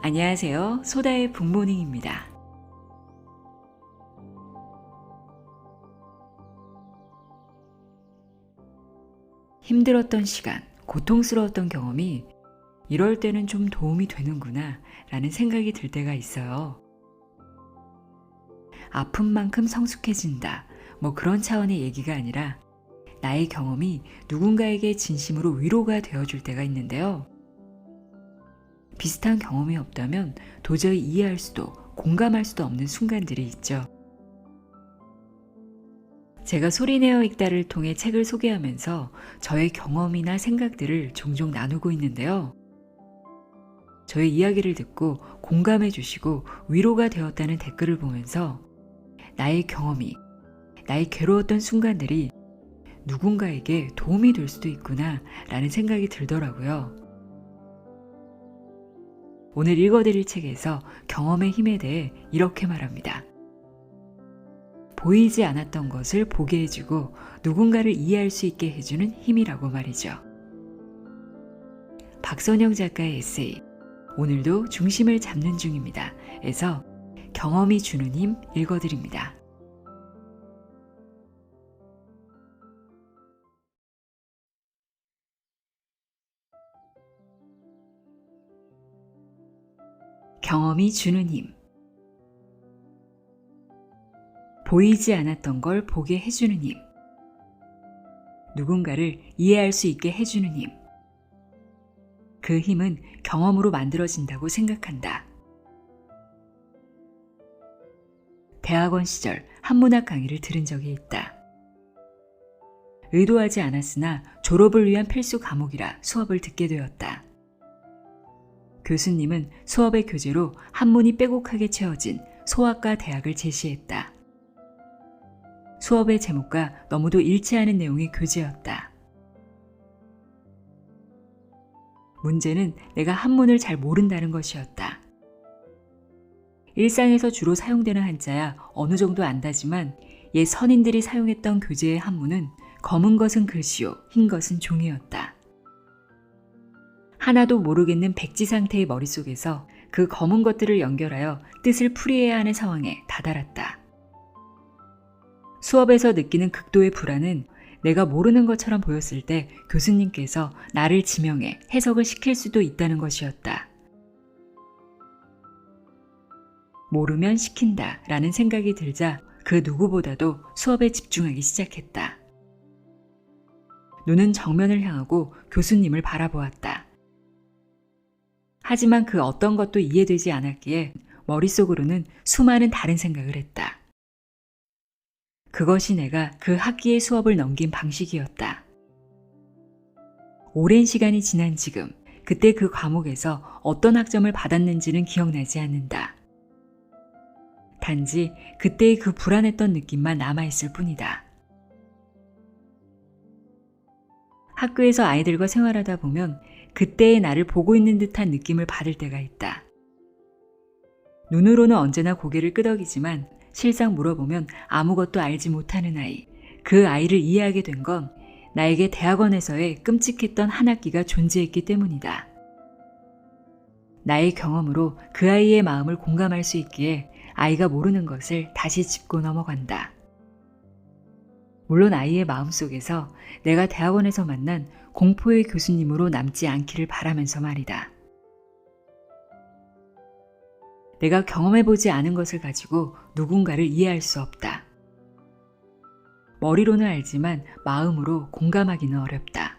안녕하세요. 소다의 북모닝입니다. 힘들었던 시간, 고통스러웠던 경험이 이럴 때는 좀 도움이 되는구나 라는 생각이 들 때가 있어요. 아픈 만큼 성숙해진다. 그런 차원의 얘기가 아니라 나의 경험이 누군가에게 진심으로 위로가 되어줄 때가 있는데요. 비슷한 경험이 없다면 도저히 이해할 수도 공감할 수도 없는 순간들이 있죠. 제가 소리내어 읽다를 통해 책을 소개하면서 저의 경험이나 생각들을 종종 나누고 있는데요. 저의 이야기를 듣고 공감해 주시고 위로가 되었다는 댓글을 보면서 나의 경험이, 나의 괴로웠던 순간들이 누군가에게 도움이 될 수도 있구나 라는 생각이 들더라고요. 오늘 읽어드릴 책에서 경험의 힘에 대해 이렇게 말합니다. 보이지 않았던 것을 보게 해주고 누군가를 이해할 수 있게 해주는 힘이라고 말이죠. 박선영 작가의 에세이 오늘도 중심을 잡는 중입니다. 에서 경험이 주는 힘 읽어드립니다. 경험이 주는 힘. 보이지 않았던 걸 보게 해주는 힘. 누군가를 이해할 수 있게 해주는 힘. 그 힘은 경험으로 만들어진다고 생각한다. 대학원 시절 한문학 강의를 들은 적이 있다. 의도하지 않았으나 졸업을 위한 필수 과목이라 수업을 듣게 되었다. 교수님은 수업의 교재로 한문이 빼곡하게 채워진 소학과 대학을 제시했다. 수업의 제목과 너무도 일치하는 내용의 교재였다. 문제는 내가 한문을 잘 모른다는 것이었다. 일상에서 주로 사용되는 한자야 어느 정도 안다지만 옛 선인들이 사용했던 교재의 한문은 검은 것은 글씨요, 흰 것은 종이였다. 하나도 모르겠는 백지 상태의 머릿속에서 그 검은 것들을 연결하여 뜻을 풀이해야 하는 상황에 다다랐다. 수업에서 느끼는 극도의 불안은 내가 모르는 것처럼 보였을 때 교수님께서 나를 지명해 해석을 시킬 수도 있다는 것이었다. 모르면 시킨다 라는 생각이 들자 그 누구보다도 수업에 집중하기 시작했다. 눈은 정면을 향하고 교수님을 바라보았다. 하지만 그 어떤 것도 이해되지 않았기에 머릿속으로는 수많은 다른 생각을 했다. 그것이 내가 그 학기의 수업을 넘긴 방식이었다. 오랜 시간이 지난 지금, 그때 그 과목에서 어떤 학점을 받았는지는 기억나지 않는다. 단지 그때의 그 불안했던 느낌만 남아있을 뿐이다. 학교에서 아이들과 생활하다 보면 그때의 나를 보고 있는 듯한 느낌을 받을 때가 있다. 눈으로는 언제나 고개를 끄덕이지만 실상 물어보면 아무것도 알지 못하는 아이, 그 아이를 이해하게 된 건 나에게 대학원에서의 끔찍했던 한 학기가 존재했기 때문이다. 나의 경험으로 그 아이의 마음을 공감할 수 있기에 아이가 모르는 것을 다시 짚고 넘어간다. 물론 아이의 마음속에서 내가 대학원에서 만난 공포의 교수님으로 남지 않기를 바라면서 말이다. 내가 경험해보지 않은 것을 가지고 누군가를 이해할 수 없다. 머리로는 알지만 마음으로 공감하기는 어렵다.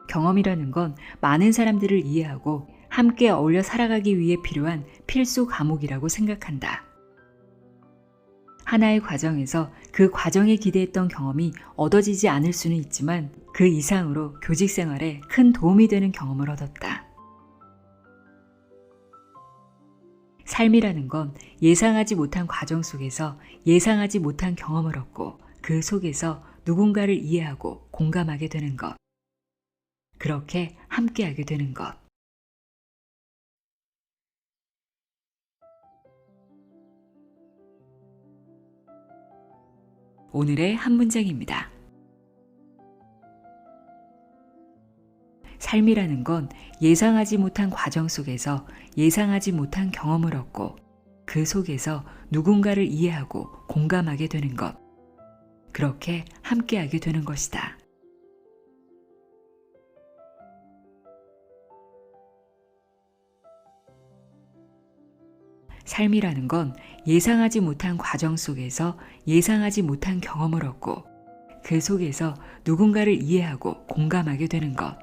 경험이라는 건 많은 사람들을 이해하고 함께 어울려 살아가기 위해 필요한 필수 과목이라고 생각한다. 하나의 과정에서 그 과정에 기대했던 경험이 얻어지지 않을 수는 있지만 그 이상으로 교직 생활에 큰 도움이 되는 경험을 얻었다. 삶이라는 건 예상하지 못한 과정 속에서 예상하지 못한 경험을 얻고 그 속에서 누군가를 이해하고 공감하게 되는 것. 그렇게 함께하게 되는 것. 오늘의 한 문장입니다. 삶이라는 건 예상하지 못한 과정 속에서 예상하지 못한 경험을 얻고 그 속에서 누군가를 이해하고 공감하게 되는 것. 그렇게 함께하게 되는 것이다. 삶이라는 건 예상하지 못한 과정 속에서 예상하지 못한 경험을 얻고 그 속에서 누군가를 이해하고 공감하게 되는 것.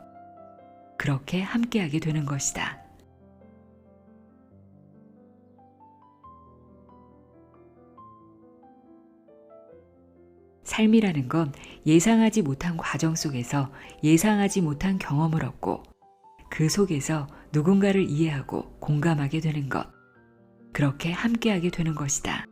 그렇게 함께하게 되는 것이다. 삶이라는 건 예상하지 못한 과정 속에서 예상하지 못한 경험을 얻고 그 속에서 누군가를 이해하고 공감하게 되는 것. 그렇게 함께하게 되는 것이다.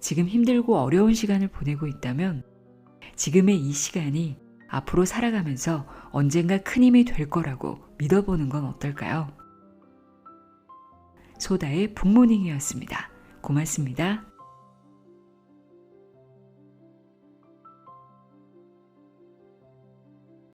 지금 힘들고 어려운 시간을 보내고 있다면 지금의 이 시간이 앞으로 살아가면서 언젠가 큰 힘이 될 거라고 믿어보는 건 어떨까요? 소다의 북모닝이었습니다. 고맙습니다.